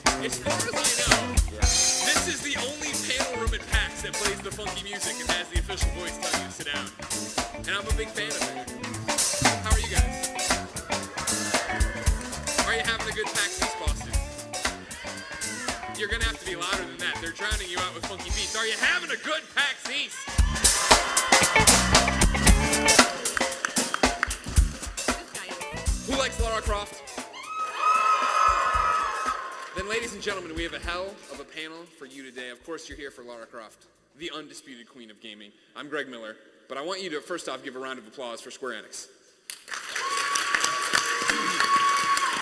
As far as I know, this is the only panel room at PAX that plays the funky music and has the official voice telling you to sit down. And I'm a big fan of it. How are you guys? Are you having a good PAX East, Boston? You're gonna have to be louder than that. They're drowning you out with funky beats. Are you having a good PAX East? Who likes Lara Croft? Then, ladies and gentlemen, we have a hell of a panel for you today. Of course, you're here for Lara Croft, the undisputed queen of gaming. I'm Greg Miller, but I want you to first off give a round of applause for Square Enix.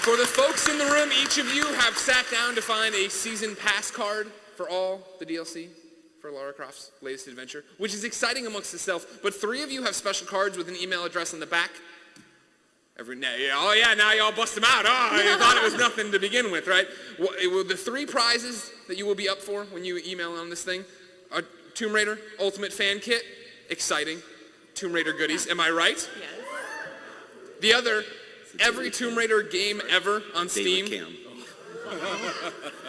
For the folks in the room, each of you have sat down to find a season pass card for all the DLC for Lara Croft's latest adventure, which is exciting amongst itself, but 3 of you have special cards with an email address on the back. Now y'all bust them out. Oh, you thought it was nothing to begin with, right? Well, the 3 prizes that you will be up for when you email on this thing are Tomb Raider Ultimate Fan Kit, exciting. Tomb Raider goodies, am I right? Yes. The other, every Tomb Raider game ever on Steam.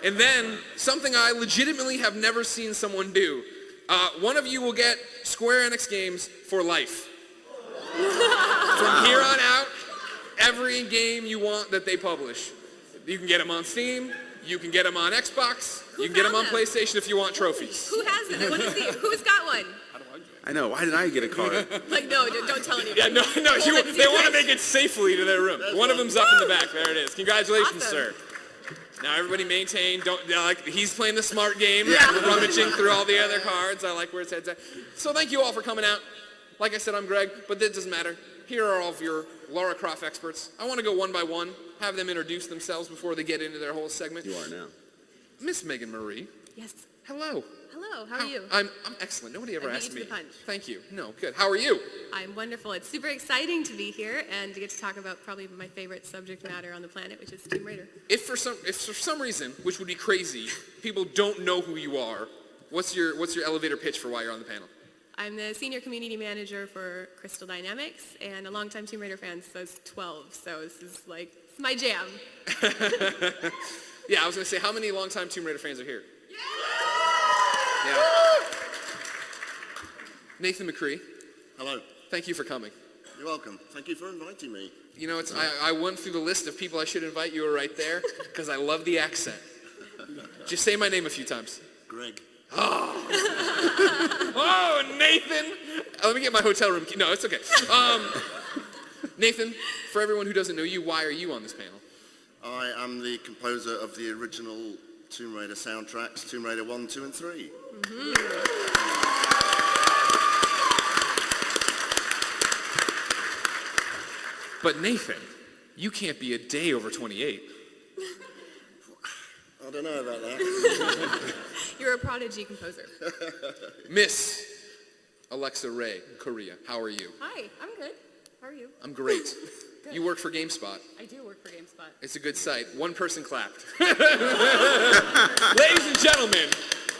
And then, something I legitimately have never seen someone do. One of you will get Square Enix games for life. From here on out, every game you want that they publish. You can get them on Steam, you can get them on Xbox, you can get them on PlayStation if you want trophies. Who has them? Who's got one? I know, why did I get a card? Like, no, don't tell anybody. Yeah, no, they want to make it safely to their room. One of them's up in the back, there it is. Congratulations, sir. Now everybody maintain, he's playing the smart game, rummaging through all the other cards. I like where his head's at. So thank you all for coming out. Like I said, I'm Greg, but that doesn't matter. Here are all of your Lara Croft experts. I want to go one by one, have them introduce themselves before they get into their whole segment. You are now. Miss Megan Marie. Yes. Hello. Hello, how are you? I'm excellent. Nobody ever asked me. I beat you to the punch. Thank you. No, good. How are you? I'm wonderful. It's super exciting to be here and to get to talk about probably my favorite subject matter on the planet, which is Tomb Raider. If for some reason, which would be crazy, people don't know who you are, what's your elevator pitch for why you're on the panel? I'm the senior community manager for Crystal Dynamics and a longtime Tomb Raider fan since I was 12, so this is like, it's my jam. Yeah, I was going to say, how many longtime Tomb Raider fans are here? Yeah. Nathan McCree. Hello. Thank you for coming. You're welcome. Thank you for inviting me. You know, I went through the list of people I should invite. You were right there because I love the accent. Just say my name a few times. Greg. Oh, Nathan! Let me get my hotel room key. No, it's okay. Nathan, for everyone who doesn't know you, why are you on this panel? I am the composer of the original Tomb Raider soundtracks, Tomb Raider 1, 2, and 3. Mm-hmm. But Nathan, you can't be a day over 28. I don't know about that. You're a prodigy composer. Miss Alexa Ray, Korea, how are you? Hi, I'm good. How are you? I'm great. You work for GameSpot. I do work for GameSpot. It's a good site. One person clapped. Ladies and gentlemen,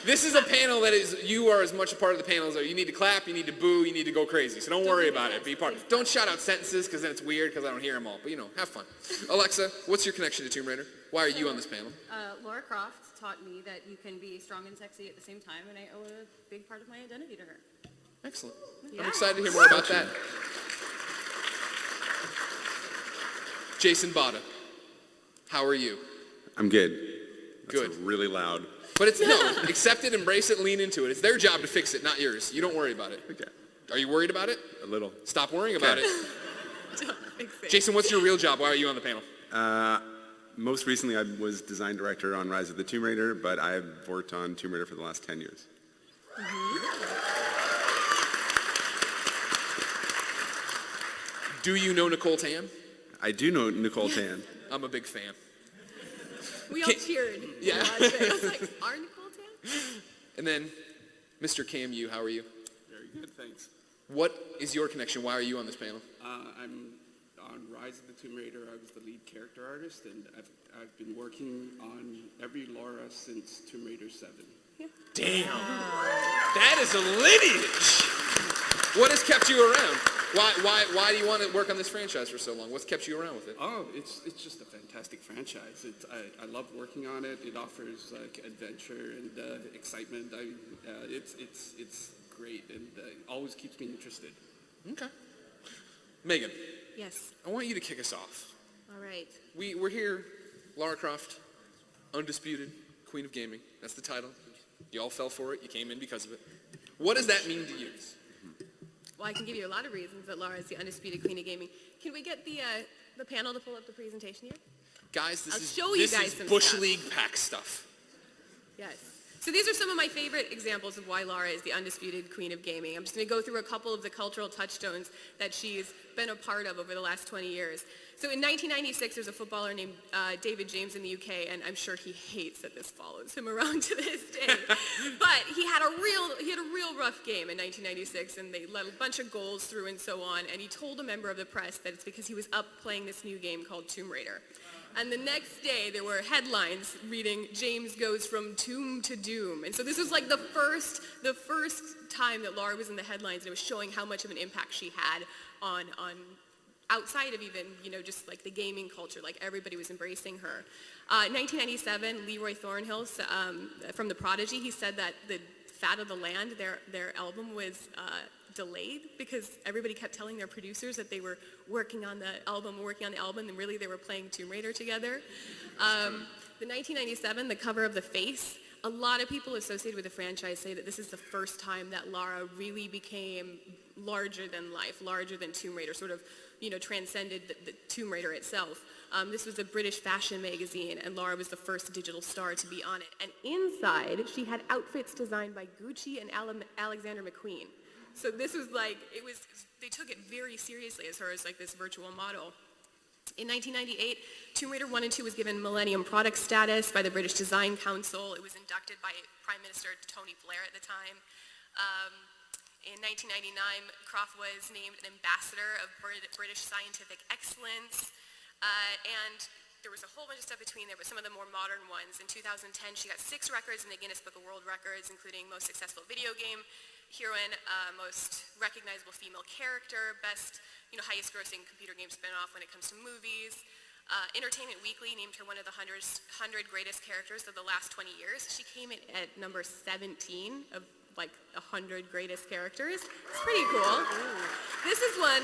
this is a panel that you are as much a part of the panel as you need to clap, you need to boo, you need to go crazy. So don't worry about it. Be part. Don't shout out sentences because then it's weird because I don't hear them all. But have fun. Alexa, what's your connection to Tomb Raider? Why are you on this panel? Lara Croft taught me that you can be strong and sexy at the same time, and I owe a big part of my identity to her. Excellent. Yeah. I'm excited to hear more about that. Jason Bada, how are you? I'm good. Good. That's really loud. But accept it, embrace it, lean into it. It's their job to fix it, not yours. You don't worry about it. Okay. Are you worried about it? A little. Stop worrying about it. Don't fix it. Jason, what's your real job? Why are you on the panel? Most recently, I was design director on Rise of the Tomb Raider, but I've worked on Tomb Raider for the last 10 years. Mm-hmm. Do you know Nicole Tan? I do know Nicole Tan. I'm a big fan. We all cheered. Yeah. I was like, are Nicole Tan? And then, Mr. Cam Yu, how are you? Very good, thanks. What is your connection? Why are you on this panel? I'm on Rise of the Tomb Raider. I was the lead character artist, and I've been working on every Lara since Tomb Raider 7. Yeah. Damn. That is a lineage. What has kept you around? Why do you want to work on this franchise for so long? What's kept you around with it? Oh, it's just a fantastic franchise. I love working on it. It offers like adventure and excitement. It's great and always keeps me interested. Okay. Megan, Yes. I want you to kick us off. All right. We're here, Lara Croft, Undisputed, Queen of Gaming. That's the title. You all fell for it. You came in because of it. What does that mean to you? Well, I can give you a lot of reasons that Lara is the undisputed queen of gaming. Can we get the panel to pull up the presentation here? Guys, this I'll is show you guys is some Bush stuff. League PAX stuff. Yes. So these are some of my favorite examples of why Lara is the undisputed queen of gaming. I'm just going to go through a couple of the cultural touchstones that she's been a part of over the last 20 years. So in 1996, there's a footballer named David James in the UK, and I'm sure he hates that this follows him around to this day. But he had a real rough game in 1996, and they let a bunch of goals through and so on. And he told a member of the press that it's because he was up playing this new game called Tomb Raider. And the next day, there were headlines reading, James goes from tomb to doom. And so this was like the first time that Lara was in the headlines, and it was showing how much of an impact she had on outside of even, just like the gaming culture, like everybody was embracing her. 1997, Leroy Thornhill from The Prodigy, he said that the Fat of the Land, their album was delayed because everybody kept telling their producers that they were working on the album, and really they were playing Tomb Raider together. The 1997, the cover of The Face, a lot of people associated with the franchise say that this is the first time that Lara really became larger than life, larger than Tomb Raider, sort of, transcended the Tomb Raider itself. This was a British fashion magazine, and Lara was the first digital star to be on it. And inside, she had outfits designed by Gucci and Alexander McQueen. So this was like, they took it very seriously as far as like this virtual model. In 1998, Tomb Raider 1 and 2 was given Millennium Product status by the British Design Council. It was inducted by Prime Minister Tony Blair at the time. In 1999, Croft was named an ambassador of British scientific excellence. And there was a whole bunch of stuff between there, but some of the more modern ones. In 2010, she got 6 records in the Guinness Book of World Records, including most successful video game heroine, most recognizable female character, best, highest grossing computer game spin-off when it comes to movies. Entertainment Weekly named her one of the 100 greatest characters of the last 20 years. She came in at number 17 of like 100 greatest characters. It's pretty cool. This is one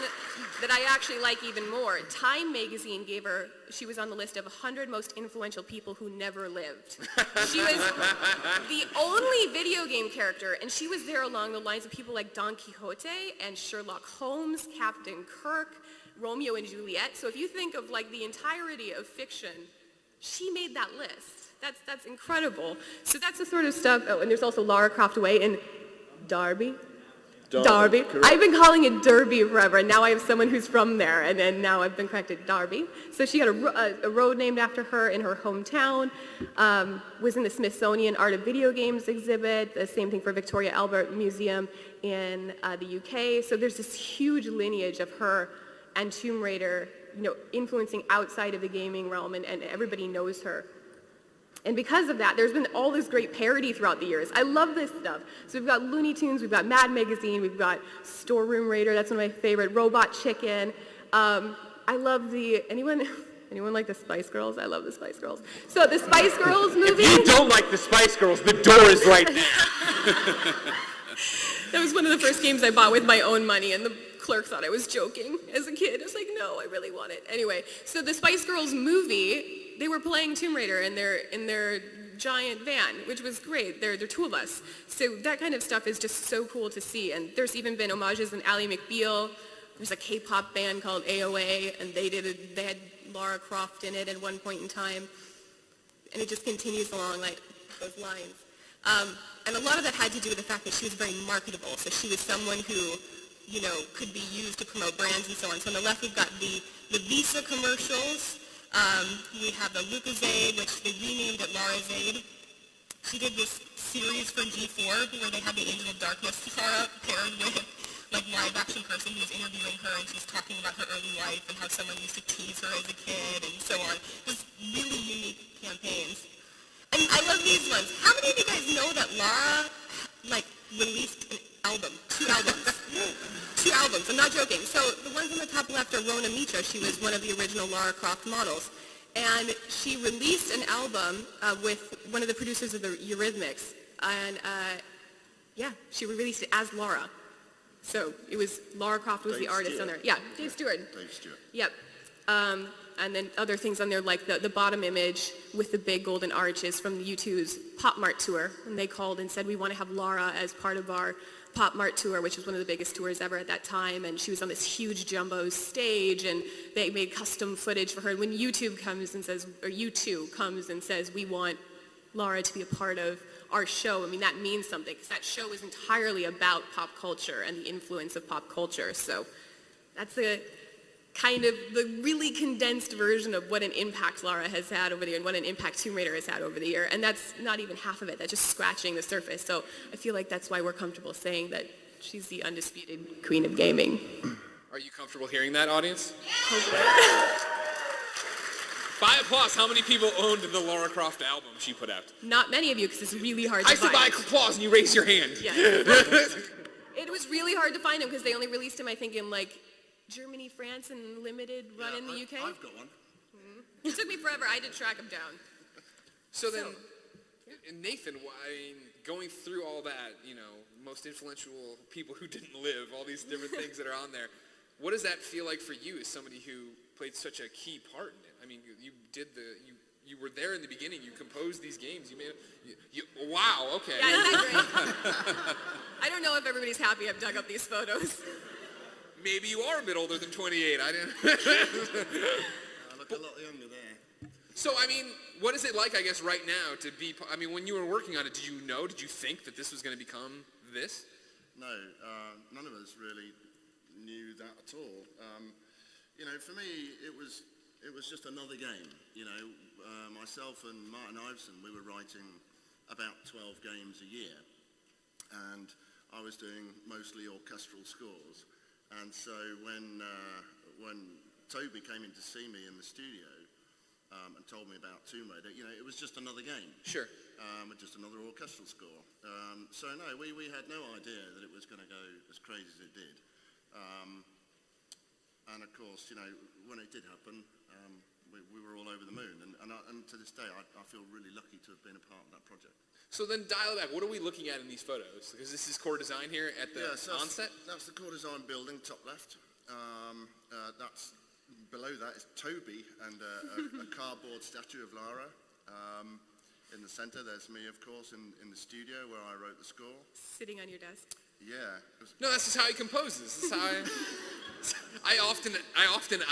that I actually like even more. Time magazine she was on the list of 100 most influential people who never lived. She was the only video game character, and she was there along the lines of people like Don Quixote and Sherlock Holmes, Captain Kirk, Romeo and Juliet. So if you think of like the entirety of fiction, she made that list. That's incredible. So that's the sort of stuff. Oh, and there's also Lara Croft away in Derby. Derby. I've been calling it Derby forever, and now I have someone who's from there, and then now I've been corrected, Derby. So she had a road named after her in her hometown, was in the Smithsonian Art of Video Games exhibit, the same thing for Victoria Albert Museum in the UK. So there's this huge lineage of her and Tomb Raider, influencing outside of the gaming realm, and everybody knows her. And because of that, there's been all this great parody throughout the years. I love this stuff. So we've got Looney Tunes, we've got Mad Magazine, we've got Storeroom Raider, that's one of my favorite, Robot Chicken. I love anyone like the Spice Girls? I love the Spice Girls. So the Spice Girls movie. If you don't like the Spice Girls, the door is right there. That was one of the first games I bought with my own money, and the clerk thought I was joking as a kid. I was like, no, I really want it. Anyway, so the Spice Girls movie, they were playing Tomb Raider in their giant van, which was great. They're two of us. So that kind of stuff is just so cool to see. And there's even been homages in Ally McBeal. There's a K-pop band called AOA, and they had Lara Croft in it at one point in time. And it just continues along like those lines. And a lot of that had to do with the fact that she was very marketable. So she was someone who, could be used to promote brands and so on. So on the left, we've got the Visa commercials. We have the Lucozade, which they renamed it Larazade. She did this series for G4 where they had the Angel of Darkness Lara paired with like live action person who was interviewing her, and she's talking about her early life and how someone used to tease her as a kid and so on. Just really unique campaigns. And I love these ones. How many of you guys know that Lara released album. 2 albums. 2 albums. I'm not joking. So the ones on the top left are Rona Mitra. She was one of the original Lara Croft models. And she released an album with one of the producers of the Eurythmics. And she released it as Lara. So it was, Lara Croft was Dave the artist Stewart. on there. Yeah, Dave Stewart. Dave Stewart. Yep. And then other things on there like the bottom image with the big golden arches from the U2's Pop Mart tour. And they called and said, we want to have Lara as part of our Pop Mart tour, which was one of the biggest tours ever at that time. And she was on this huge jumbo stage and they made custom footage for her. When U2 comes and says, we want Lara to be a part of our show, I mean, that means something because that show is entirely about pop culture and the influence of pop culture. So that's the kind of the really condensed version of what an impact Lara has had over the year and what an impact Tomb Raider has had over the year. And that's not even half of it. That's just scratching the surface. So I feel like that's why we're comfortable saying that she's the undisputed queen of gaming. Are you comfortable hearing that, audience? By applause, how many people owned the Lara Croft album she put out? Not many of you because it's really hard to I said find. by applause and you raise your hand. Yeah. It was really hard to find them because they only released them, I think, in like Germany, France, and limited run in the UK. I've got one. It took me forever. I had to track them down. So then, Nathan, going through all that, most influential people who didn't live, all these different things that are on there, what does that feel like for you as somebody who played such a key part in it? I mean, you were there in the beginning. You composed these games. Wow. Okay. Yeah, isn't that great? I don't know if everybody's happy I've dug up these photos. Maybe you are a bit older than 28. I didn't. I look a lot younger there. So, I mean, what is it like, I guess, right now to be, when you were working on it, did you think that this was going to become this? No, none of us really knew that at all. For me, it was just another game. Myself and Martin Iveson, we were writing about 12 games a year, and I was doing mostly orchestral scores. And so when Toby came in to see me in the studio and told me about Tomb Raider, it was just another game. Sure. Just another orchestral score. So no, we had no idea that it was going to go as crazy as it did. And of course, when it did happen, we were all over the moon. And to this day, I feel really lucky to have been a part of that project. So then dial it back. What are we looking at in these photos? Because this is core design here at the onset? That's the core design building, top left. That's below that is Toby and a cardboard statue of Lara. In the center, there's me, of course, in the studio where I wrote the score. Sitting on your desk. Yeah. No, that's just how he composes. This is how I often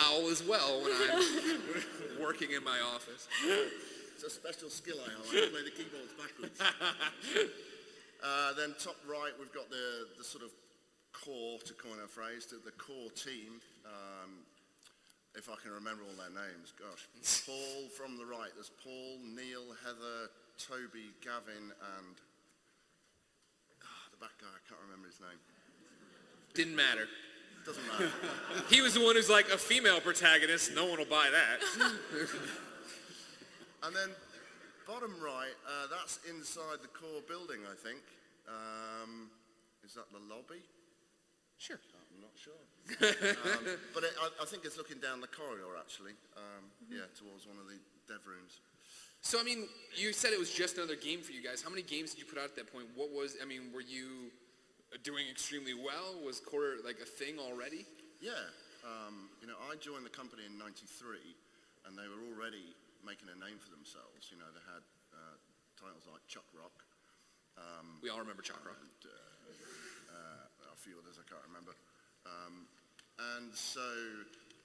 owl as well when I'm working in my office. It's a special skill I have. I play the keyboards backwards. Then top right, we've got the sort of core, to coin a phrase, the core team. If I can remember all their names, gosh. Paul from the right. There's Paul, Neil, Heather, Toby, Gavin, and the back guy. I can't remember his name. Didn't matter. Doesn't matter. He was the one who's like a female protagonist. No one will buy that. And then bottom right, that's inside the core building, I think. Is that the lobby? Sure. I'm not sure. But I think it's looking down the corridor, actually. Towards one of the dev rooms. So, you said it was just another game for you guys. How many games did you put out at that point? Were you doing extremely well? Was core like a thing already? Yeah. I joined the company in '93, and they were already making a name for themselves. They had titles like Chuck Rock. We all remember Chuck Rock. And a few others I can't remember. And so,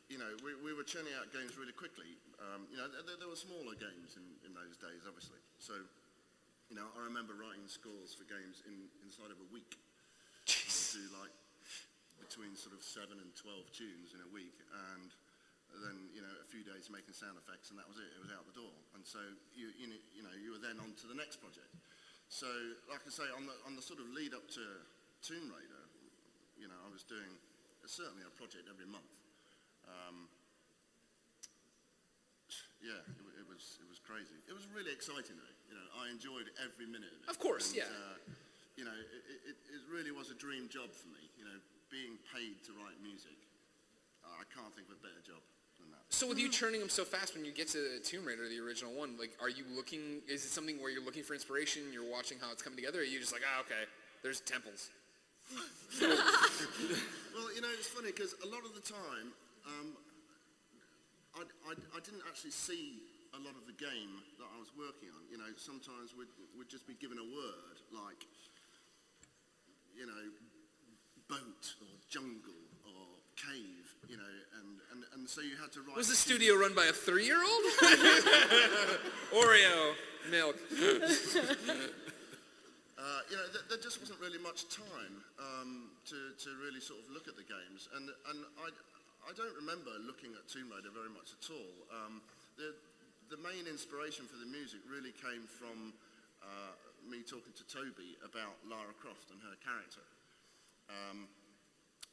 we were churning out games really quickly. There were smaller games in those days, obviously. So, I remember writing scores for games inside of a week. I would do like between sort of 7 and 12 tunes in a week, and then a few days making sound effects, and that was it. It was out the door. And so you were then on to the next project. So, like I say, on the sort of lead up to Tomb Raider, I was doing certainly a project every month. It was crazy. It was really exciting though. I enjoyed every minute of it. Of course, and, yeah. you know, it really was a dream job for me, you know, being paid to write music. I can't think of a better job than that. So with you churning them so fast, when you get to Tomb Raider, the original one, like, are you looking, is it something where you're looking for inspiration, you're watching how it's coming together, or are you just like, okay, there's temples? Well, you know, it's funny because a lot of the time, I didn't actually see a lot of the game that I was working on. You know, sometimes we'd just be given a word like, you know, boat or jungle or cave, you know, and so you had to write... Was the studio run by a 3-year-old? Oreo milk. You know, there just wasn't really much time to really sort of look at the games, and I don't remember looking at Tomb Raider very much at all. The main inspiration for the music really came from me talking to Toby about Lara Croft and her character.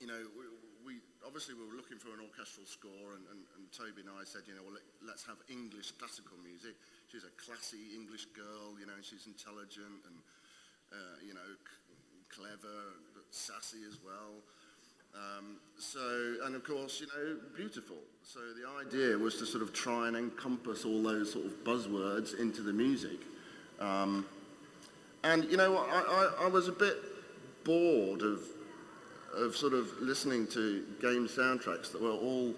You know, we obviously we were looking for an orchestral score, and Toby and I said, you know, well, let's have English classical music. She's a classy English girl, you know, she's intelligent and you know, clever, but sassy as well. And of course, you know, beautiful. So the idea was to sort of try and encompass all those sort of buzzwords into the music. And, you know, I was a bit bored of sort of listening to game soundtracks that were all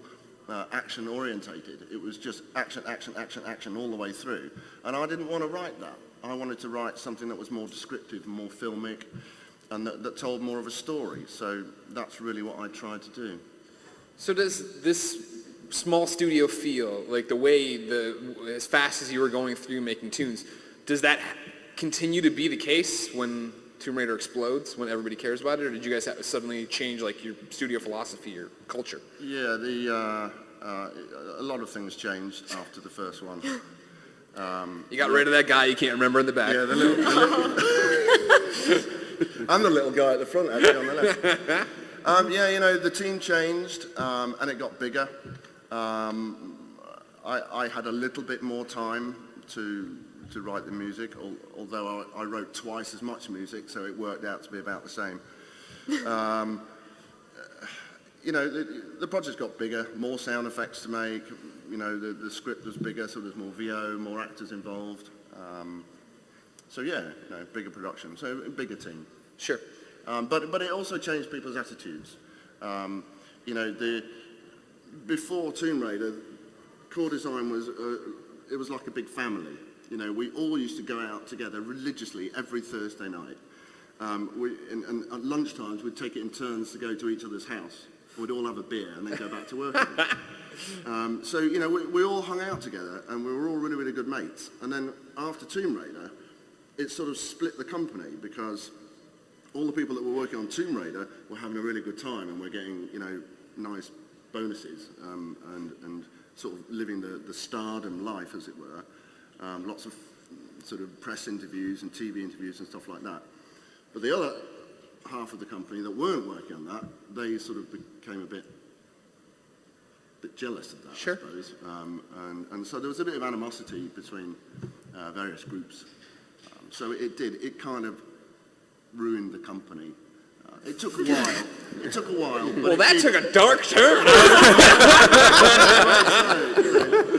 action orientated. It was just action, action, action, action all the way through. And I didn't want to write that. I wanted to write something that was more descriptive, more filmic, and that told more of a story. So that's really what I tried to do. So does this small studio feel, like the way, as fast as you were going through making tunes, does that continue to be the case when Tomb Raider explodes, when everybody cares about it, or did you guys have to suddenly change like your studio philosophy, your culture? Yeah, a lot of things changed after the first one. You got rid of that guy you can't remember in the back. Yeah, I'm the little guy at the front, actually, on the left. Yeah, you know, the team changed, and it got bigger. I had a little bit more time to write the music, although I wrote twice as much music, so it worked out to be about the same. You know, the project got bigger, more sound effects to make. You know, the script was bigger, so there's more VO, more actors involved. So yeah, you know, bigger production, so a bigger team. Sure. But it also changed people's attitudes. You know, before Tomb Raider, core design was it was like a big family. You know, we all used to go out together religiously every Thursday night. And at lunchtimes we'd take it in turns to go to each other's house. We'd all have a beer and then go back to work again. So, you know, we all hung out together and we were all really, really good mates. And then after Tomb Raider, it sort of split the company because all the people that were working on Tomb Raider were having a really good time and we're getting, you know, nice bonuses and sort of living the stardom life, as it were. Lots of sort of press interviews and TV interviews and stuff like that. But the other half of the company that weren't working on that, they sort of became a bit jealous of that, sure. I suppose. And so there was a bit of animosity between various groups. So it kind of ruined the company. It took a while. But well, that took a dark turn.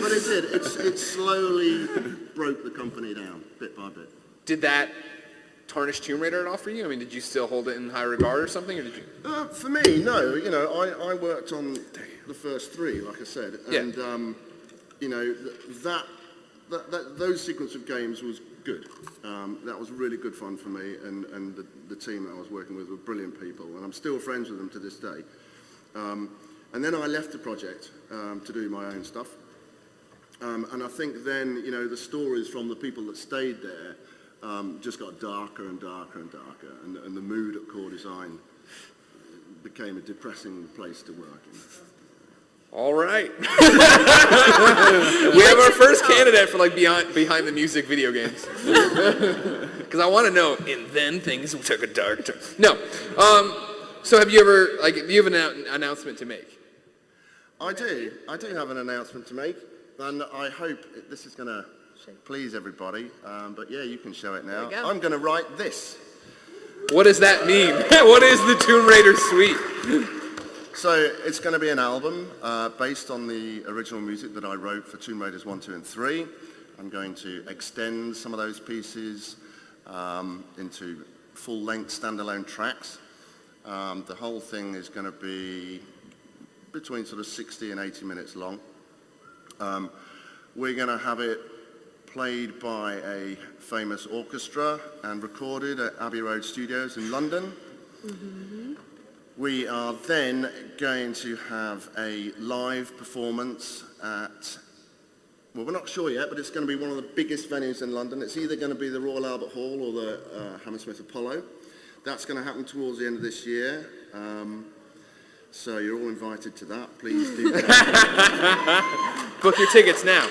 But it did. It slowly broke the company down, bit by bit. Did that tarnish Tomb Raider at all for you? I mean, did you still hold it in high regard or something, or did you? For me, no. You know, I worked on the first three, like I said, and you know those sequence of games was good. That was really good fun for me, and the team that I was working with were brilliant people, and I'm still friends with them to this day. And then I left the project to do my own stuff, and I think then, you know, the stories from the people that stayed there just got darker and darker and darker, and the mood at Core Design became a depressing place to work in. All right. We have our first candidate for like behind the music video games. Because I want to know, and then things took a dark turn. No. So have you ever, like, do you have an announcement to make? I do have an announcement to make, and I hope this is going to please everybody. But yeah, you can show it now. There we go. I'm going to write this. What does that mean? What is the Tomb Raider suite? So it's going to be an album based on the original music that I wrote for Tomb Raiders 1, 2, and 3. I'm going to extend some of those pieces into full-length standalone tracks. The whole thing is going to be between sort of 60 and 80 minutes long. We're going to have it played by a famous orchestra and recorded at Abbey Road Studios in London. Mm-hmm. We are then going to have a live performance at, well, we're not sure yet, but it's going to be one of the biggest venues in London. It's either going to be the Royal Albert Hall or the Hammersmith Apollo. That's going to happen towards the end of this year. So you're all invited to that. Please do that. Book your tickets now.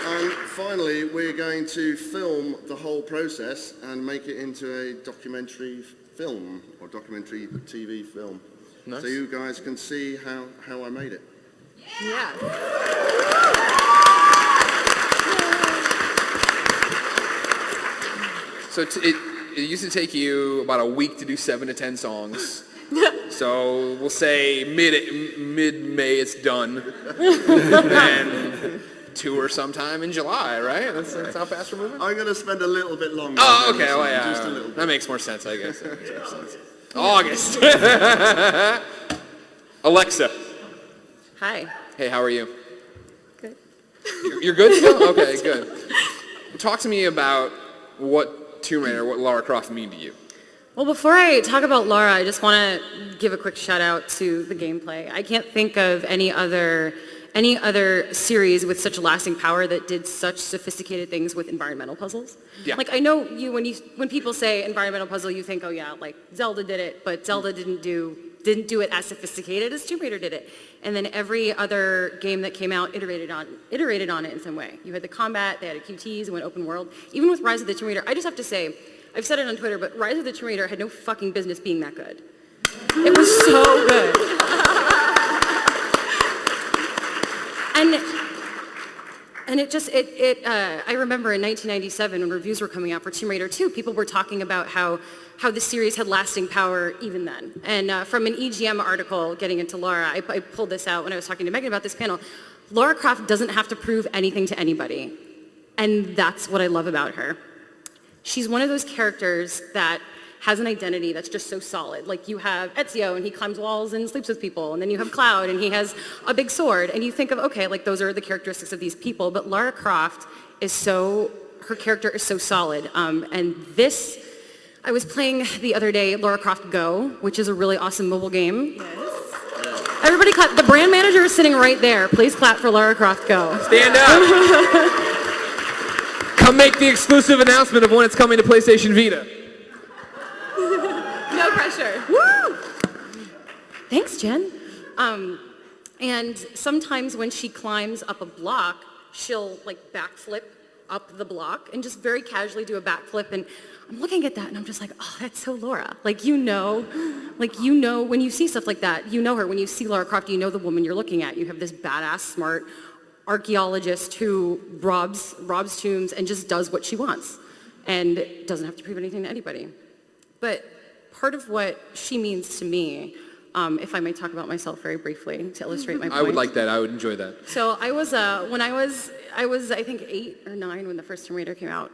And finally, we're going to film the whole process and make it into a documentary film or documentary TV film. Nice. So you guys can see how I made it. Yeah. So it used to take you about a week to do 7 to 10 songs. So we'll say mid-May it's done. And tour sometime in July, right? That's how fast we're moving? I'm going to spend a little bit longer. Oh, okay. Well, Just a yeah. little bit. That makes more sense, I guess. That makes more sense. August. Alexa. Hi. Hey, how are you? Good. You're good still? Okay, good. Talk to me about what Tomb Raider, what Lara Croft mean to you. Well, before I talk about Lara, I just want to give a quick shout out to the gameplay. I can't think of any other series with such lasting power that did such sophisticated things with environmental puzzles. Yeah. Like I know when people say environmental puzzle, you think, oh yeah, like Zelda did it, but Zelda didn't do it as sophisticated as Tomb Raider did it. And then every other game that came out iterated on it in some way. You had the combat, they had QTs, it went open world. Even with Rise of the Tomb Raider, I just have to say, I've said it on Twitter, but Rise of the Tomb Raider had no fucking business being that good. It was so good. And I remember in 1997 when reviews were coming out for Tomb Raider 2, people were talking about how the series had lasting power even then. And from an EGM article getting into Lara, I pulled this out when I was talking to Megan about this panel. Lara Croft doesn't have to prove anything to anybody. And that's what I love about her. She's one of those characters that has an identity that's just so solid. Like you have Ezio and he climbs walls and sleeps with people, and then you have Cloud and he has a big sword, and you think of, okay, like those are the characteristics of these people, but Lara Croft her character is so solid. And this, I was playing the other day Lara Croft Go, which is a really awesome mobile game. Yes. Everybody clap. The brand manager is sitting right there. Please clap for Lara Croft Go. Stand up. Come make the exclusive announcement of when it's coming to PlayStation Vita. No pressure. Woo! Thanks, Jen. And sometimes when she climbs up a block, she'll like backflip up the block and just very casually do a backflip. And I'm looking at that and I'm just like, oh, that's so Laura. Like you know, when you see stuff like that, you know her. When you see Lara Croft, you know the woman you're looking at. You have this badass, smart archaeologist who robs tombs and just does what she wants and doesn't have to prove anything to anybody. But part of what she means to me, if I may talk about myself very briefly to illustrate my point. I would like that. I would enjoy that. So I was, when I was I think 8 or 9 when the first Tomb Raider came out.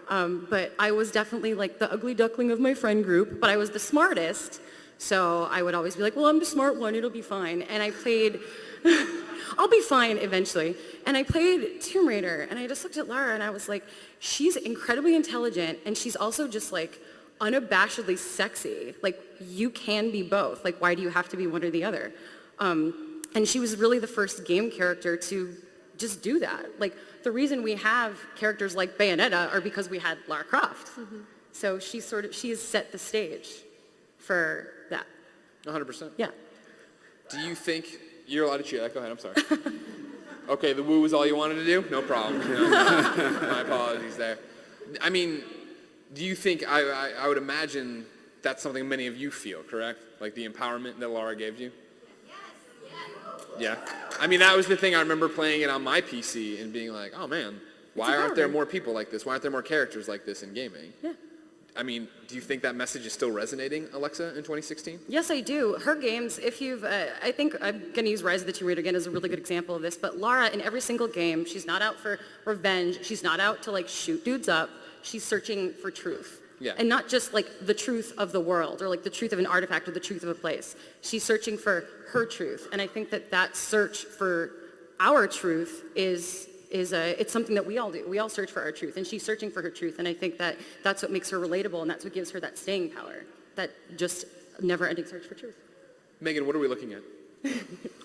But I was definitely like the ugly duckling of my friend group, but I was the smartest. So I would always be like, well, I'm the smart one, it'll be fine. And I played, I'll be fine eventually. And I played Tomb Raider, and I just looked at Lara, and I was like, she's incredibly intelligent, and she's also just like unabashedly sexy. Like, you can be both. Like, why do you have to be one or the other? And she was really the first game character to just do that. Like, the reason we have characters like Bayonetta are because we had Lara Croft. Mm-hmm. So she has set the stage for that. 100%. Yeah. Do you think, you're allowed to cheer that, go ahead, I'm sorry. Okay, the woo was all you wanted to do? No problem. My apologies there. I mean, do you think, I would imagine that's something many of you feel, correct? Like the empowerment that Lara gave you? Yeah. I mean, that was the thing. I remember playing it on my PC and being like, oh man, why aren't there more people like this? Why aren't there more characters like this in gaming? Yeah. I mean, do you think that message is still resonating, Alexa, in 2016? Yes, I do. Her games, if you've, I think I'm going to use Rise of the Tomb Raider again as a really good example of this, but Lara, in every single game, she's not out for revenge. She's not out to, like, shoot dudes up. She's searching for truth. Yeah. And not just, like, the truth of the world or, like, the truth of an artifact or the truth of a place. She's searching for her truth. And I think that search for our truth is it's something that we all do. We all search for our truth, and she's searching for her truth, and I think that's what makes her relatable, and that's what gives her that staying power, that just never-ending search for truth. Megan, what are we looking at?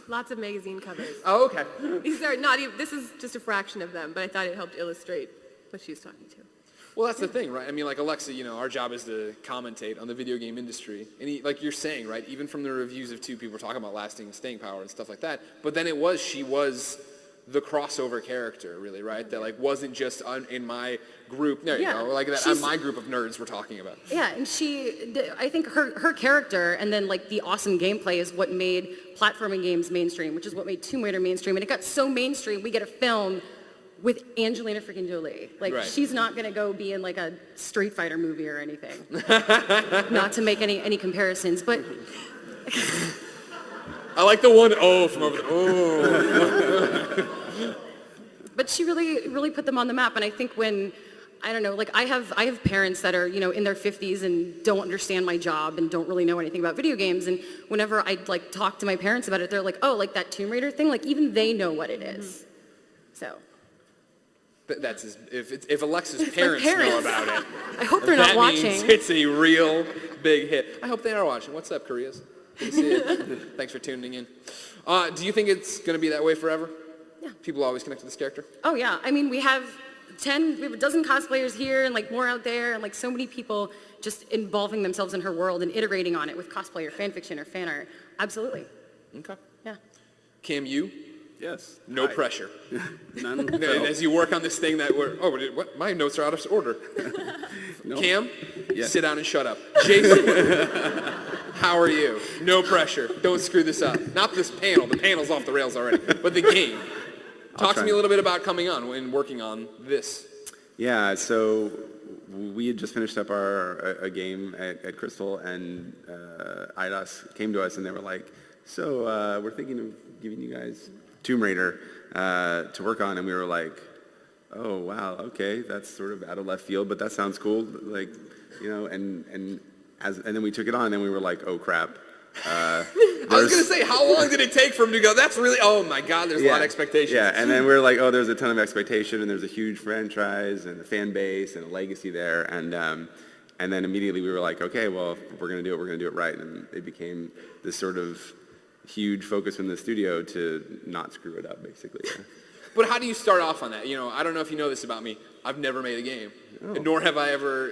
Lots of magazine covers. Oh, okay. These are not even, this is just a fraction of them, but I thought it helped illustrate what she was talking to. Well, that's the thing, right? I mean, like Alexa, our job is to commentate on the video game industry. And like you're saying, right, even from the reviews of 2, people were talking about lasting staying power and stuff like that. But then she was the crossover character, really, right? That like wasn't just in my group, like that on my group of nerds we're talking about. Yeah, and I think her character and then like the awesome gameplay is what made platforming games mainstream, which is what made Tomb Raider mainstream. And it got so mainstream, we get a film with Angelina freaking Jolie. Like, right. She's not going to go be in like a Street Fighter movie or anything. Not to make any comparisons, but... I like the one from over there. Oh. But she really put them on the map, and I think when, I don't know, like I have parents that are, in their 50s and don't understand my job and don't really know anything about video games, and whenever I like talk to my parents about it, they're like, oh, like that Tomb Raider thing, like even they know what it is. So. That's if Alexa's parents know about it. I hope they're not watching. That means it's a real big hit. I hope they are watching. What's up, Koreas? Good to see you. Thanks for tuning in. Do you think it's going to be that way forever? Yeah. People always connect to this character? Oh yeah. I mean, we have a dozen cosplayers here and like more out there, and like so many people just involving themselves in her world and iterating on it with cosplay or fan fiction or fan art. Absolutely. Okay. Yeah. Cam, you? Yes. No pressure. None. As you work on this thing what? My notes are out of order. No. Cam, Yeah. sit down and shut up. Jason, how are you? No pressure. Don't screw this up. Not this panel. The panel's off the rails already. But the game. Talk to me a little bit about coming on and working on this. Yeah, so we had just finished up a game at Crystal, and IDOS came to us and they were like, so we're thinking of giving you guys Tomb Raider to work on, and we were like, oh wow, okay, that's sort of out of left field, but that sounds cool, like, and then we took it on and we were like, oh crap. I was going to say, how long did it take for him to go, that's really, oh my God, there's a lot of expectations. Yeah, and then we were like, oh, there's a ton of expectation, and there's a huge franchise and a fan base and a legacy there, and then immediately we were like, okay, well, if we're going to do it, we're going to do it right, and it became this sort of huge focus in the studio to not screw it up, basically. Yeah. But how do you start off on that? I don't know if you know this about me. I've never made a game, nor have I ever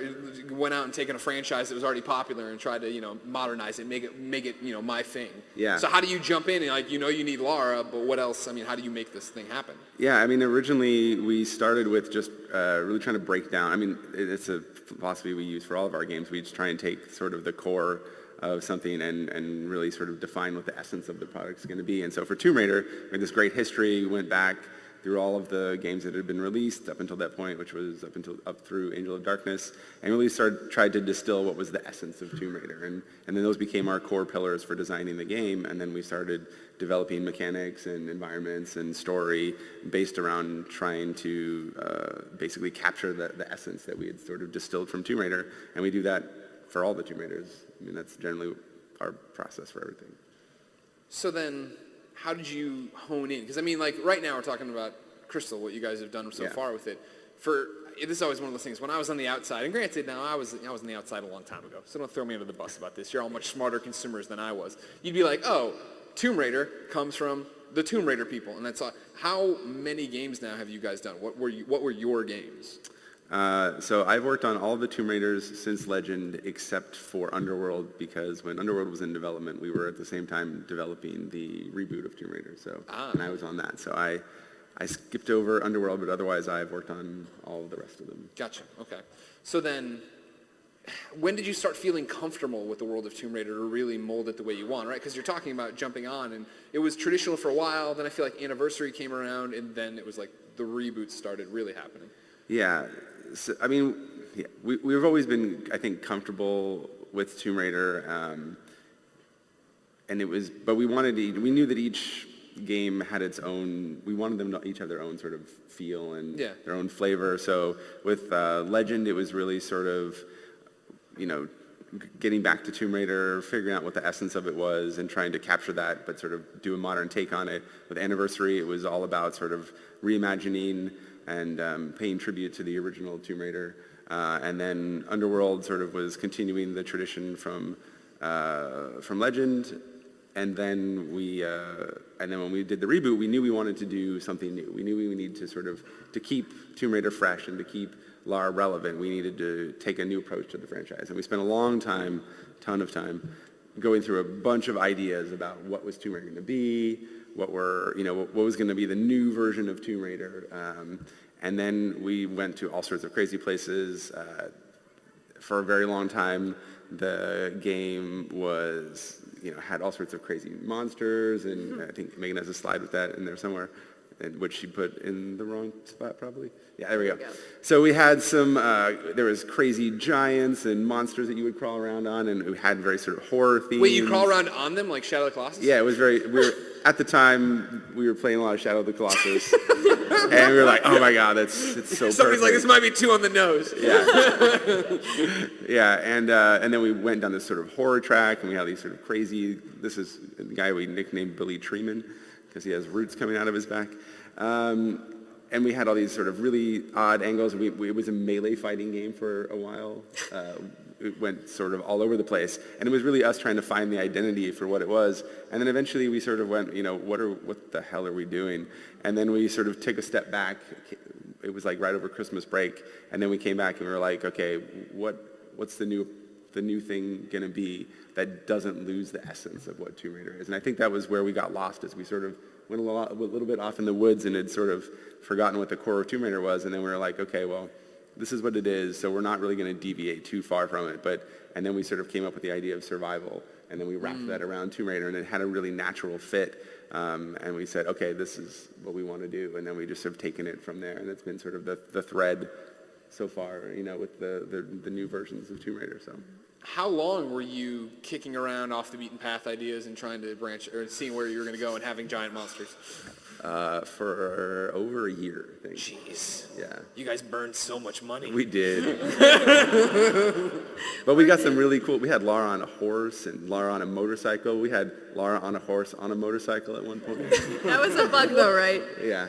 went out and taken a franchise that was already popular and tried to, modernize it, make it, my thing. Yeah. So how do you jump in and you need Lara, but what else? I mean, how do you make this thing happen? Yeah, I mean, originally we started with just really trying to break down. I mean, it's a philosophy we use for all of our games. We just try and take sort of the core of something and really sort of define what the essence of the product is going to be. And so for Tomb Raider, we had this great history. We went back through all of the games that had been released up until that point, which was up through Angel of Darkness, and really tried to distill what was the essence of Tomb Raider. And then those became our core pillars for designing the game, and then we started developing mechanics and environments and story based around trying to basically capture the essence that we had sort of distilled from Tomb Raider, and we do that for all the Tomb Raiders. I mean, that's generally our process for everything. So then, how did you hone in? Because I mean, like right now we're talking about Crystal, what you guys have done so far with it. This is always one of those things. When I was on the outside, and granted, now I was on the outside a long time ago, so don't throw me under the bus about this. You're all much smarter consumers than I was. You'd be like, oh, Tomb Raider comes from the Tomb Raider people, and that's all. How many games now have you guys done? What were your games? So I've worked on all of the Tomb Raiders since Legend except for Underworld, because when Underworld was in development, we were at the same time developing the reboot of Tomb Raider, and I was on that. So I skipped over Underworld, but otherwise I've worked on all of the rest of them. Gotcha, okay. So then, when did you start feeling comfortable with the world of Tomb Raider to really mold it the way you want, right? Because you're talking about jumping on, and it was traditional for a while, then I feel like Anniversary came around, and then it was like the reboots started really happening. Yeah, so, I mean, yeah, we've always been, I think, comfortable with Tomb Raider, and it was, but we knew that each game had its own, we wanted them to each have their own sort of feel and their own flavor. So with Legend, it was really sort of, getting back to Tomb Raider, figuring out what the essence of it was and trying to capture that, but sort of do a modern take on it. With Anniversary, it was all about sort of reimagining and paying tribute to the original Tomb Raider. And then Underworld sort of was continuing the tradition from Legend. And then when we did the reboot, we knew we wanted to do something new. We knew we needed to keep Tomb Raider fresh and to keep Lara relevant. We needed to take a new approach to the franchise. And we spent a long time, ton of time, going through a bunch of ideas about what was Tomb Raider going to be, what was going to be the new version of Tomb Raider. And then we went to all sorts of crazy places. For a very long time, the game was, had all sorts of crazy monsters, and I think Megan has a slide with that in there somewhere, which she put in the wrong spot probably. Yeah, there we go. So we had some, there was crazy giants and monsters that you would crawl around on, and we had very sort of horror themes. Wait, you crawl around on them like Shadow of the Colossus? Yeah, it was at the time, we were playing a lot of Shadow of the Colossus, and we were like, oh my god, it's so Somebody's perfect. like, this might be too on the nose. Yeah. Yeah, and then we went down this sort of horror track, and we had these sort of crazy, this is a guy we nicknamed Billy Treeman, because he has roots coming out of his back. And we had all these sort of really odd angles. It was a melee fighting game for a while. It went sort of all over the place. And it was really us trying to find the identity for what it was. And then eventually we sort of went, what the hell are we doing? And then we sort of took a step back. It was like right over Christmas break. And then we came back and we were like, okay, what's the new thing going to be that doesn't lose the essence of what Tomb Raider is? And I think that was where we got lost, as we sort of went a little bit off in the woods and had sort of forgotten what the core of Tomb Raider was. And then we were like, okay, well, this is what it is, so we're not really going to deviate too far from it. And then we sort of came up with the idea of survival, and then we wrapped that around Tomb Raider, and it had a really natural fit. And we said, okay, this is what we want to do. And then we just have taken it from there, and it's been sort of the thread so far, with the new versions of Tomb Raider. So. How long were you kicking around off the beaten path ideas and trying to branch, or seeing where you were going to go and having giant monsters? For over a year, I think. Jeez. Yeah. You guys burned so much money. We did. But we got some really cool, we had Lara on a horse and Lara on a motorcycle. We had Lara on a horse on a motorcycle at one point. That was a bug though, right? Yeah.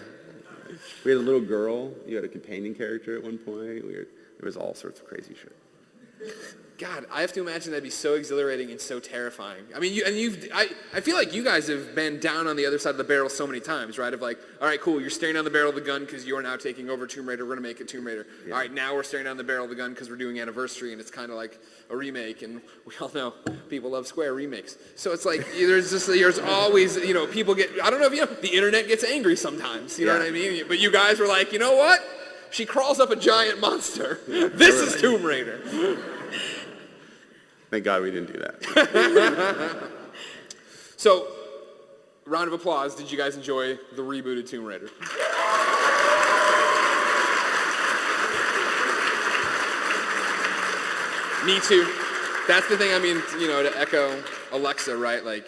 We had a little girl. You had a companion character at one point. There was all sorts of crazy shit. God, I have to imagine that'd be so exhilarating and so terrifying. I mean, I feel like you guys have been down on the other side of the barrel so many times, right? Of like, all right, cool, you're staring down the barrel of the gun because you are now taking over Tomb Raider. We're going to make it Tomb Raider. Yeah. All right, now we're staring down the barrel of the gun because we're doing Anniversary, and it's kind of like a remake, and we all know people love Square remakes. So it's like, there's always, people get, I don't know if the internet gets angry sometimes, you know what I mean? But you guys were like, you know what? She crawls up a giant monster. This is Tomb Raider. Thank God we didn't do that. So, round of applause. Did you guys enjoy the rebooted Tomb Raider? Me too. That's the thing, I mean, to echo Alexa, right? Like,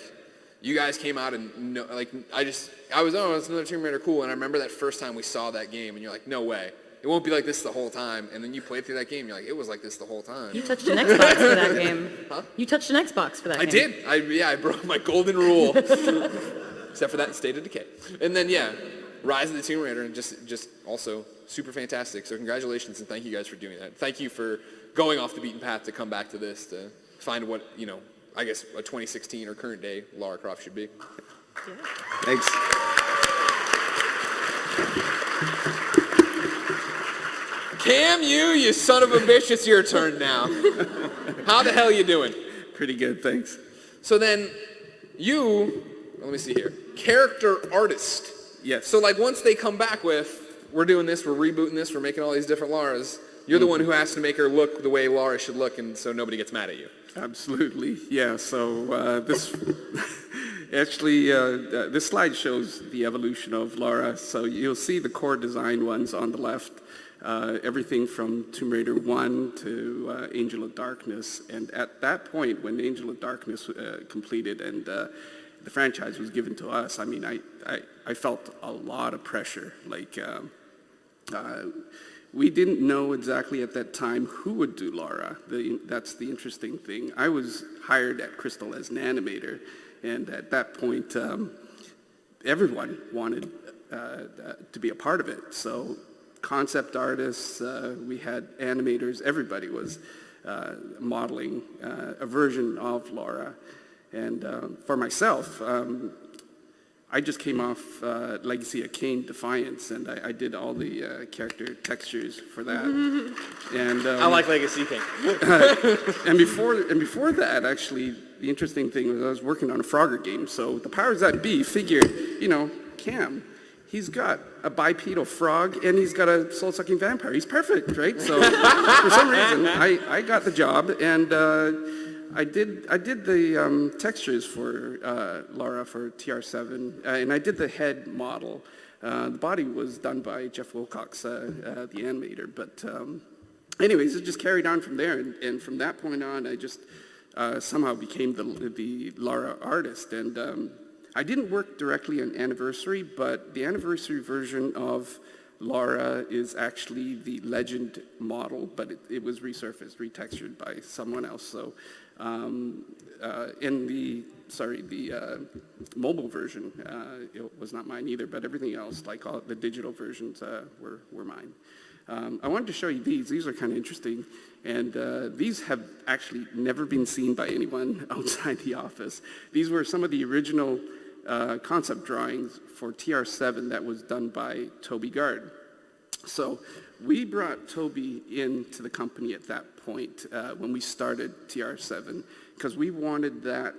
you guys came out and, it's another Tomb Raider, cool. And I remember that first time we saw that game, and you're like, no way. It won't be like this the whole time. And then you played through that game, you're like, it was like this the whole time. You touched an Xbox for that game. Huh? You touched an Xbox for that game. I did. I broke my golden rule. Except for that State of Decay. And then, Rise of the Tomb Raider, and just also super fantastic. So congratulations, and thank you guys for doing that. Thank you for going off the beaten path to come back to this, to find what, I guess a 2016 or current day Lara Croft should be. Yeah. Thanks. Cam, you son of a bitch, it's your turn now. How the hell you doing? Pretty good, thanks. So then, let me see here, character artist. Yes. So once they come back with, we're doing this, we're rebooting this, we're making all these different Laras, You're the one who has to make her look the way Lara should look, and so nobody gets mad at you. Absolutely, yeah. So this actually, this slide shows the evolution of Lara. So you'll see the core design ones on the left, everything from Tomb Raider 1 to Angel of Darkness. And at that point, when Angel of Darkness completed and the franchise was given to us, I mean, I felt a lot of pressure. Like, we didn't know exactly at that time who would do Lara. That's the interesting thing. I was hired at Crystal as an animator, and at that point, everyone wanted to be a part of it. So concept artists, we had animators, everybody was modeling a version of Lara. And for myself, I just came off Legacy of Kain Defiance, and I did all the character textures for that. And I like Legacy King. and before that, actually, the interesting thing was I was working on a Frogger game. So the powers that be figured, Cam, he's got a bipedal frog and he's got a soul-sucking vampire. He's perfect, right? So for some reason, I got the job, and I did the textures for Lara for TR7, and I did the head model. The body was done by Jeff Wilcox, the animator. But anyways, it just carried on from there, and from that point on, I just somehow became the Lara artist. And I didn't work directly on Anniversary, but the Anniversary version of Lara is actually the Legend model, but it was resurfaced, retextured by someone else. So in the mobile version, it was not mine either, but everything else, like all the digital versions, were mine. I wanted to show you these. These are kind of interesting, and these have actually never been seen by anyone outside the office. These were some of the original concept drawings for TR7 that was done by Toby Gard. So we brought Toby into the company at that point when we started TR7, because we wanted that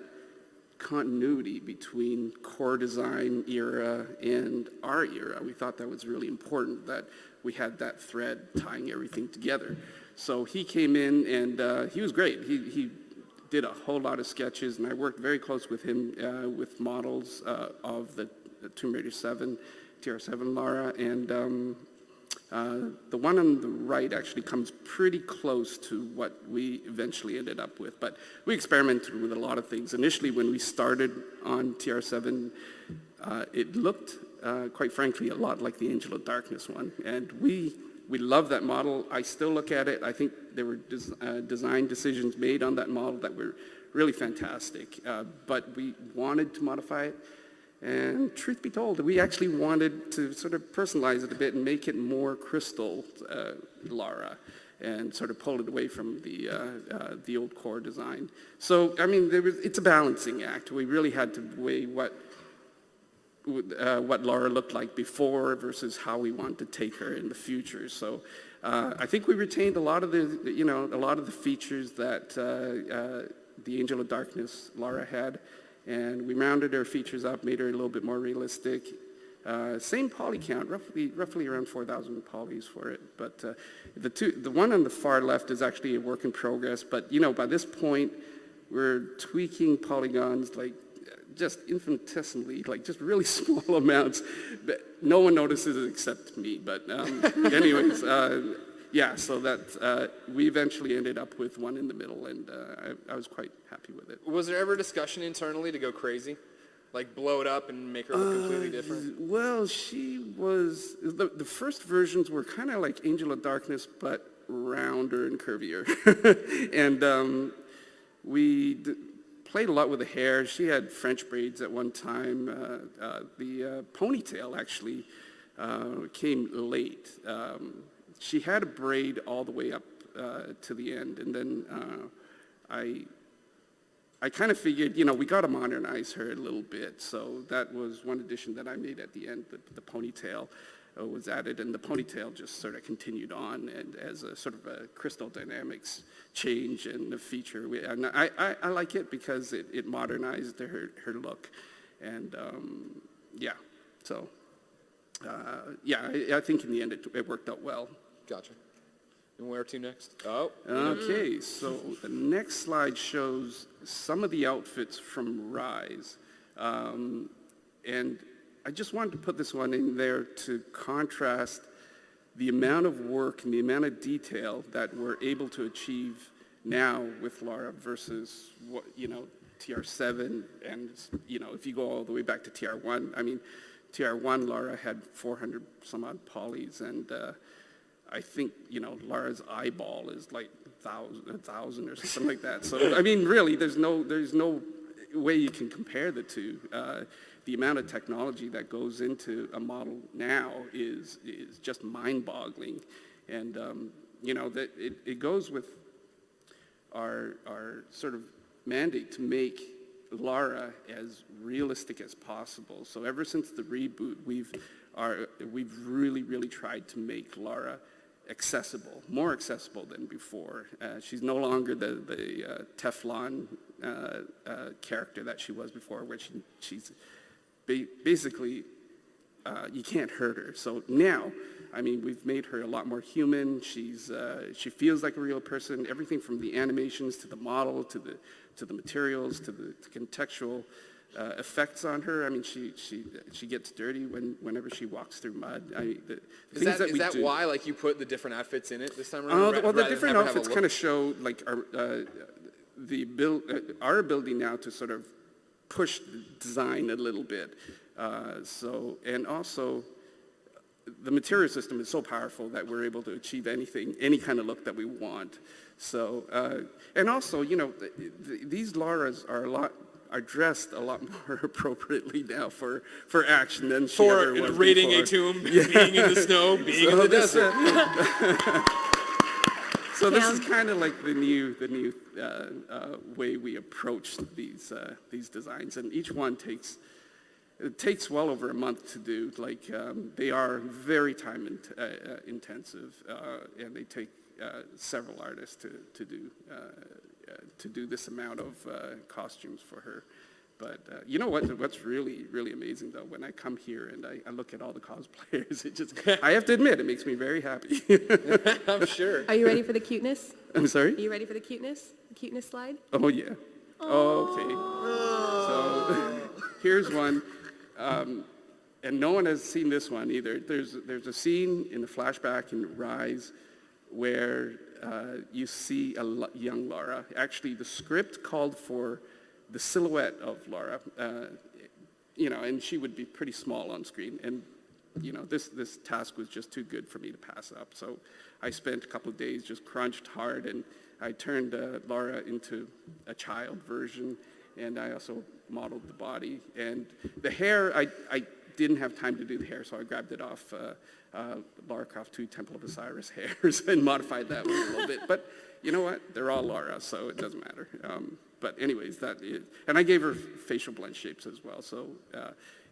continuity between core design era and our era. We thought that was really important, that we had that thread tying everything together. So he came in, and he was great. He did a whole lot of sketches, and I worked very close with him with models of the Tomb Raider 7, TR7 Lara, and the one on the right actually comes pretty close to what we eventually ended up with. But we experimented with a lot of things. Initially, when we started on TR7, it looked, quite frankly, a lot like the Angel of Darkness one. And we love that model. I still look at it. I think there were design decisions made on that model that were really fantastic. But we wanted to modify it. And truth be told, we actually wanted to sort of personalize it a bit and make it more Crystal Lara, and sort of pull it away from the old core design. So, I mean, it's a balancing act. We really had to weigh what Lara looked like before versus how we want to take her in the future. So, I think we retained a lot of the features that the Angel of Darkness Lara had. And we rounded her features up, made her a little bit more realistic. Same poly count, roughly around 4,000 polys for it. But the one on the far left is actually a work in progress. But by this point, we're tweaking polygons like just infinitesimally, like just really small amounts. But no one notices it except me. But anyways. Yeah, so that we eventually ended up with one in the middle, and I was quite happy with it. Was there ever discussion internally to go crazy? Like blow it up and make her look completely different? Well, she was, the first versions were kind of like Angel of Darkness, but rounder and curvier. And we played a lot with the hair. She had French braids at one time. The ponytail actually came late. She had a braid all the way up to the end, and then I kind of figured, we got to modernize her a little bit, so that was one addition that I made at the end. The ponytail was added, and the ponytail just sort of continued on, and as a sort of a Crystal Dynamics change and a feature. And I like it because it modernized her look, and yeah, so yeah, I think in the end it worked out well. Gotcha. And where to next? Oh. Okay, so the next slide shows some of the outfits from Rise. And I just wanted to put this one in there to contrast the amount of work and the amount of detail that we're able to achieve now with Lara versus what, TR7 and, if you go all the way back to TR1, I mean, TR1 Lara had 400 some odd polys, and I think, Lara's eyeball is like 1,000 or something like that. So, I mean, really, there's no way you can compare the two. The amount of technology that goes into a model now is just mind-boggling. And, that it goes with our sort of mandate to make Lara as realistic as possible. So ever since the reboot, we've really tried to make Lara accessible, more accessible than before. She's no longer the Teflon character that she was before, where she's basically, you can't hurt her. So now, I mean, we've made her a lot more human. She feels like a real person. Everything from the animations to the model to the materials to the contextual effects on her. I mean, she gets dirty whenever she walks through mud. Is that why, like, you put the different outfits in it this time around? Well, the different outfits kind of show, like, our ability now to sort of push the design a little bit. And also, the material system is so powerful that we're able to achieve anything, any kind of look that we want. So, and also, these Laras are dressed a lot more appropriately now for action than she ever was raiding before. a tomb, being in the snow, being in the desert. So this is kind of like the new way we approach these designs, and each one takes well over a month to do. Like, they are very time intensive, and they take several artists to do this amount of costumes for her. But you know what's really, really amazing, though, when I come here and I look at all the cosplayers, I have to admit, it makes me very happy. I'm sure. Are you ready for the cuteness? I'm sorry? Are you ready for the cuteness? The cuteness slide? Oh, yeah. Okay. So here's one. And no one has seen this one either. There's a scene in the flashback in Rise where you see a young Lara. Actually, the script called for the silhouette of Lara, and she would be pretty small on screen. And, this task was just too good for me to pass up. So I spent a couple of days just crunched hard, and I turned Lara into a child version, and I also modeled the body. And the hair, I didn't have time to do the hair, so I grabbed it off Lara Croft 2 Temple of Osiris hairs and modified that one a little bit. But you know what? They're all Lara, so it doesn't matter. But anyways, that is, and I gave her facial blend shapes as well. So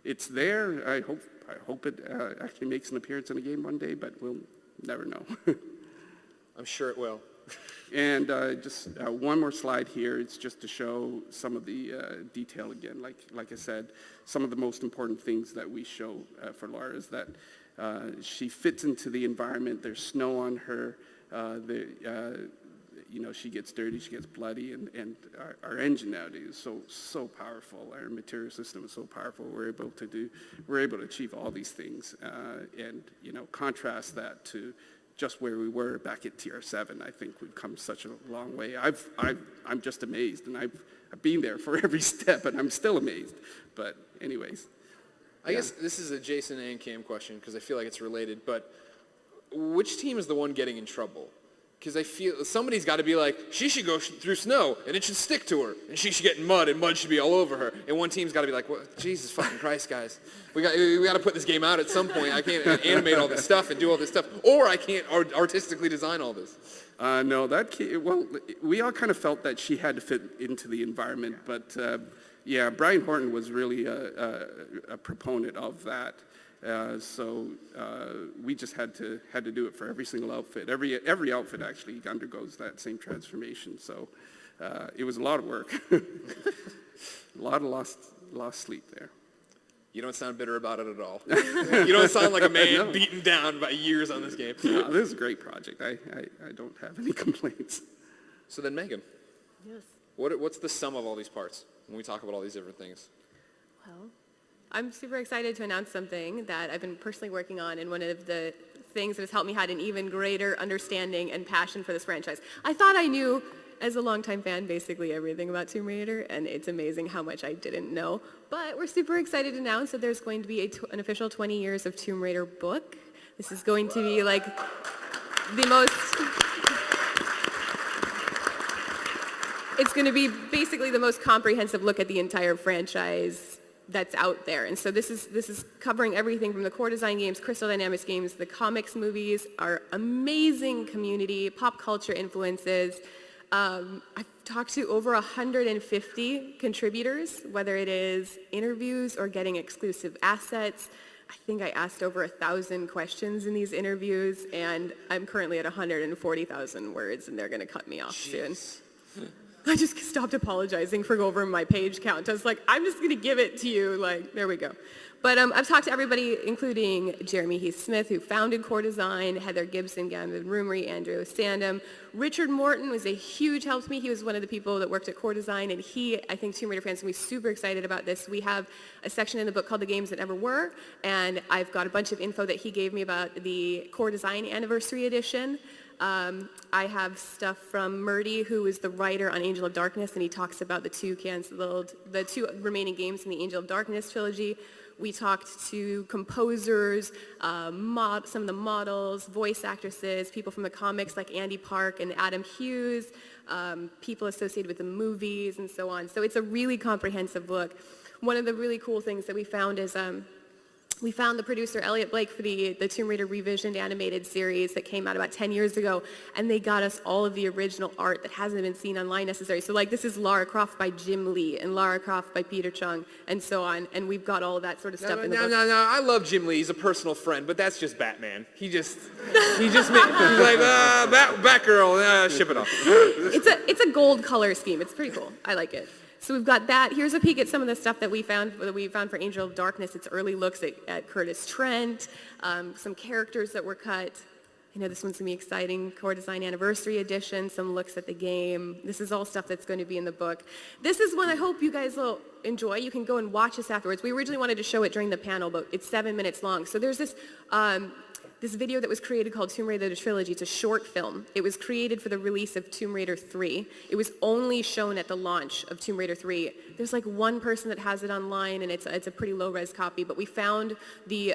it's there. I hope it actually makes an appearance in a game one day, but we'll never know. I'm sure it will. And just one more slide here. It's just to show some of the detail again. Like I said, some of the most important things that we show for Lara is that she fits into the environment. There's snow on her. She gets dirty, she gets bloody, and our engine nowadays is so powerful. Our material system is so powerful. We're able to achieve all these things, and contrast that to just where we were back at TR7. I think we've come such a long way. I'm just amazed, and I've been there for every step, and I'm still amazed. But anyways, I guess this is a Jason and Cam question because I feel like it's related. But which team is the one getting in trouble? Because I feel somebody's got to be like, she should go through snow, and it should stick to her, and she should get in mud, and mud should be all over her. And one team's got to be like, well, Jesus fucking Christ, guys. We got to put this game out at some point. I can't animate all this stuff and do all this stuff, or I can't artistically design all this. No, we all kind of felt that she had to fit into the environment, but Brian Horton was really a proponent of that. So we just had to do it for every single outfit. Every outfit actually undergoes that same transformation. So it was a lot of work, a lot of lost sleep there. You don't sound bitter about it at all. You don't sound like a man beaten down by years on this game. No, this is a great project. I don't have any complaints. So then, Megan, Yes. what's the sum of all these parts when we talk about all these different things? Well, I'm super excited to announce something that I've been personally working on, and one of the things that has helped me had an even greater understanding and passion for this franchise. I thought I knew, as a longtime fan, basically everything about Tomb Raider, and it's amazing how much I didn't know. But we're super excited to announce that there's going to be an official 20 years of Tomb Raider book. This is going to be like the most... It's going to be basically the most comprehensive look at the entire franchise that's out there. And so this is covering everything from the core design games, Crystal Dynamics games, the comics movies, our amazing community, pop culture influences. I've talked to over 150 contributors, whether it is interviews or getting exclusive assets. I think I asked over 1,000 questions in these interviews, and I'm currently at 140,000 words, and they're going to cut me off soon. I just stopped apologizing for over my page count. I was like, I'm just going to give it to you. Like, there we go. But I've talked to everybody, including Jeremy Heath-Smith, who founded Core Design, Heather Gibson, Gavin Rumry, Andrew Sandham. Richard Morton was a huge help to me. He was one of the people that worked at Core Design, and I think Tomb Raider fans will be super excited about this. We have a section in the book called The Games That Never Were, and I've got a bunch of info that he gave me about the Core Design Anniversary Edition. I have stuff from Murdy, who is the writer on Angel of Darkness, and he talks about the two remaining games in the Angel of Darkness trilogy. We talked to composers, some of the models, voice actresses, people from the comics like Andy Park and Adam Hughes, people associated with the movies, and so on. So it's a really comprehensive look. One of the really cool things that we found is we found the producer, Elliot Blake, for the Tomb Raider Revisioned animated series that came out about 10 years ago, and they got us all of the original art that hasn't been seen online necessarily. So like this is Lara Croft by Jim Lee, and Lara Croft by Peter Chung, and so on, and we've got all of that sort of stuff in the book. No, I love Jim Lee. He's a personal friend, but that's just Batman. He just made, he's like, Batgirl, ship it off. It's a gold color scheme. It's pretty cool. I like it. So we've got that. Here's a peek at some of the stuff that we found for Angel of Darkness. It's early looks at Curtis Trent, some characters that were cut. I know this one's going to be exciting. Core Design Anniversary Edition, some looks at the game. This is all stuff that's going to be in the book. This is one I hope you guys will enjoy. You can go and watch this afterwards. We originally wanted to show it during the panel, but it's 7 minutes long. So there's this video that was created called Tomb Raider the Trilogy. It's a short film. It was created for the release of Tomb Raider 3. It was only shown at the launch of Tomb Raider 3. There's like one person that has it online, and it's a pretty low-res copy, but we found the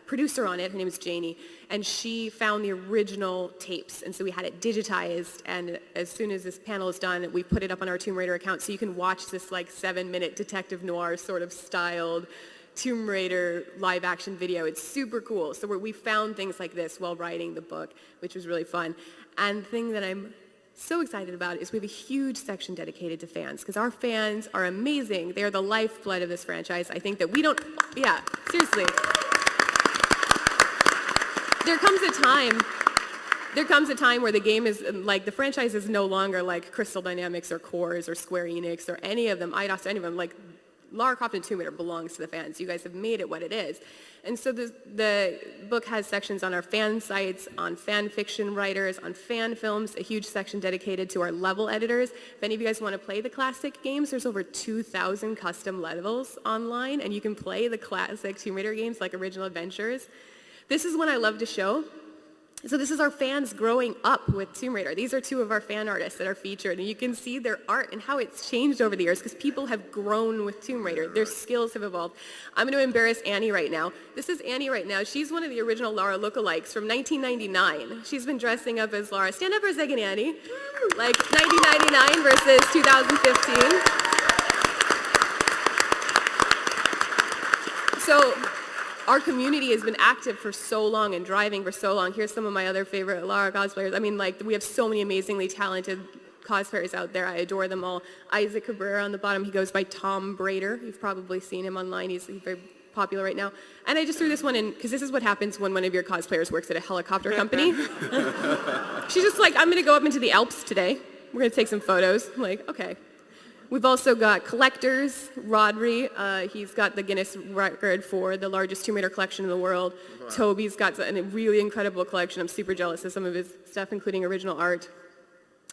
producer on it. Her name is Janie, and she found the original tapes, and so we had it digitized, and as soon as this panel is done, we put it up on our Tomb Raider account, so you can watch this like 7-minute detective noir sort of styled Tomb Raider live action video. It's super cool. So we found things like this while writing the book, which was really fun. And the thing that I'm so excited about is we have a huge section dedicated to fans, because our fans are amazing. They are the lifeblood of this franchise. I think that we don't, yeah, seriously. There comes a time where the game is, like, the franchise is no longer like Crystal Dynamics or Cores or Square Enix or any of them, IDOS or any of them. Like, Lara Croft and Tomb Raider belongs to the fans. You guys have made it what it is. And so the book has sections on our fan sites, on fan fiction writers, on fan films, a huge section dedicated to our level editors. If any of you guys want to play the classic games, there's over 2,000 custom levels online, and you can play the classic Tomb Raider games like Original Adventures. This is one I love to show. So this is our fans growing up with Tomb Raider. These are two of our fan artists that are featured, and you can see their art and how it's changed over the years, because people have grown with Tomb Raider. Their skills have evolved. I'm going to embarrass Annie right now. This is Annie right now. She's one of the original Lara lookalikes from 1999. She's been dressing up as Lara. Stand up for a second, Annie. Like 1999 versus 2015. So our community has been active for so long and driving for so long. Here's some of my other favorite Lara cosplayers. I mean, like, we have so many amazingly talented cosplayers out there. I adore them all. Isaac Cabrera on the bottom, he goes by Tom Brader. You've probably seen him online. He's very popular right now. And I just threw this one in, because this is what happens when one of your cosplayers works at a helicopter company. She's just like, I'm going to go up into the Alps today. We're going to take some photos. I'm like, okay. We've also got collectors. Rodri, he's got the Guinness record for the largest Tomb Raider collection in the world. Wow. Toby's got a really incredible collection. I'm super jealous of some of his stuff, including original art.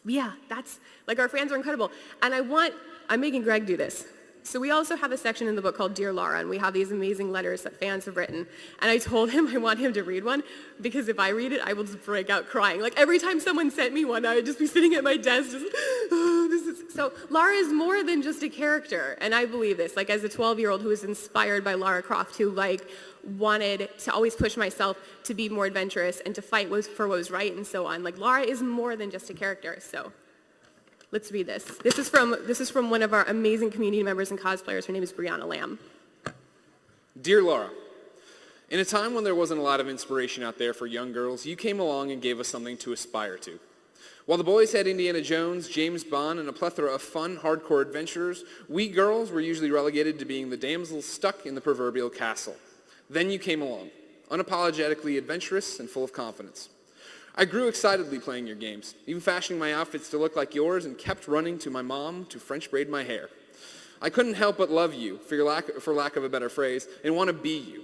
But yeah, that's, like, our fans are incredible. And I'm making Greg do this. So we also have a section in the book called Dear Lara, and we have these amazing letters that fans have written. And I told him I want him to read one, because if I read it, I will just break out crying. Like, every time someone sent me one, I would just be sitting at my desk just, oh, this is... So Lara is more than just a character, and I believe this. Like, as a 12-year-old who was inspired by Lara Croft, who, like, wanted to always push myself to be more adventurous and to fight for what was right and so on. Like, Lara is more than just a character, so... Let's read this. This is from one of our amazing community members and cosplayers. Her name is Brianna Lamb. Dear Lara, in a time when there wasn't a lot of inspiration out there for young girls, you came along and gave us something to aspire to. While the boys had Indiana Jones, James Bond, and a plethora of fun, hardcore adventurers, we girls were usually relegated to being the damsels stuck in the proverbial castle. Then you came along, unapologetically adventurous and full of confidence. I grew excitedly playing your games, even fashioning my outfits to look like yours, and kept running to my mom to French braid my hair. I couldn't help but love you, for lack of a better phrase, and want to be you.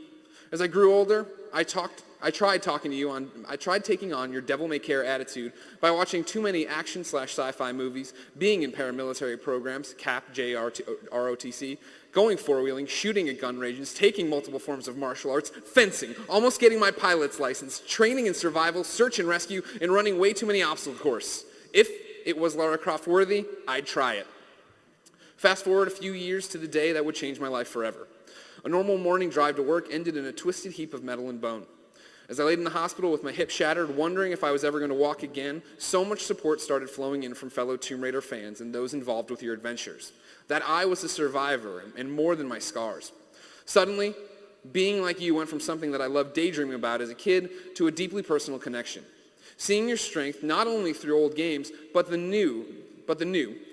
As I grew older, I tried taking on your devil-may-care attitude by watching too many action/sci-fi movies, being in paramilitary programs, CAP, JROTC, going four-wheeling, shooting at gun ranges, taking multiple forms of martial arts, fencing, almost getting my pilot's license, training in survival, search and rescue, and running way too many obstacle courses. If it was Lara Croft worthy, I'd try it. Fast forward a few years to the day that would change my life forever. A normal morning drive to work ended in a twisted heap of metal and bone. As I laid in the hospital with my hip shattered, wondering if I was ever going to walk again, so much support started flowing in from fellow Tomb Raider fans and those involved with your adventures. That I was a survivor and more than my scars. Suddenly, being like you went from something that I loved daydreaming about as a kid to a deeply personal connection. Seeing your strength not only through old games, but the new,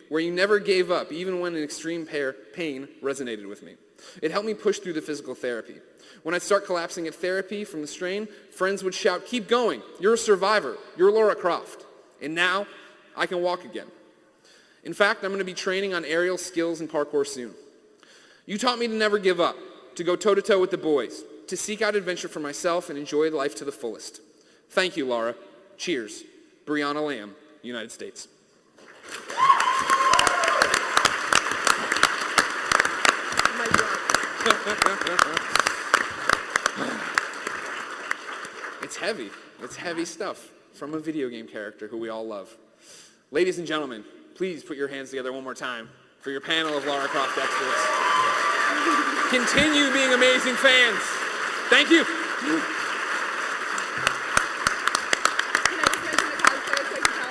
where you never gave up, even when an extreme pain resonated with me. It helped me push through the physical therapy. When I'd start collapsing at therapy from the strain, friends would shout, "Keep going, you're a survivor, you're Lara Croft." And now, I can walk again. In fact, I'm going to be training on aerial skills and parkour soon. You taught me to never give up, to go toe-to-toe with the boys, to seek out adventure for myself and enjoy life to the fullest. Thank you, Lara. Cheers. Brianna Lamb, United States. It's heavy. It's heavy stuff from a video game character who we all love. Ladies and gentlemen, please put your hands together one more time for your panel of Lara Croft experts. Continue being amazing fans. Thank you.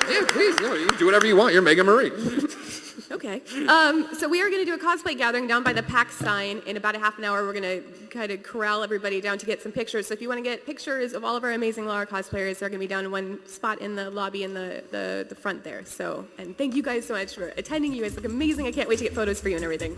Yeah, please. No, you can do whatever you want. You're Mega Marie. Okay. So we are going to do a cosplay gathering down by the PAX sign. In about a half an hour, we're going to kind of corral everybody down to get some pictures. So if you want to get pictures of all of our amazing Lara cosplayers, they're going to be down in one spot in the lobby in the front there. So, and thank you guys so much for attending. You guys look amazing. I can't wait to get photos for you and everything.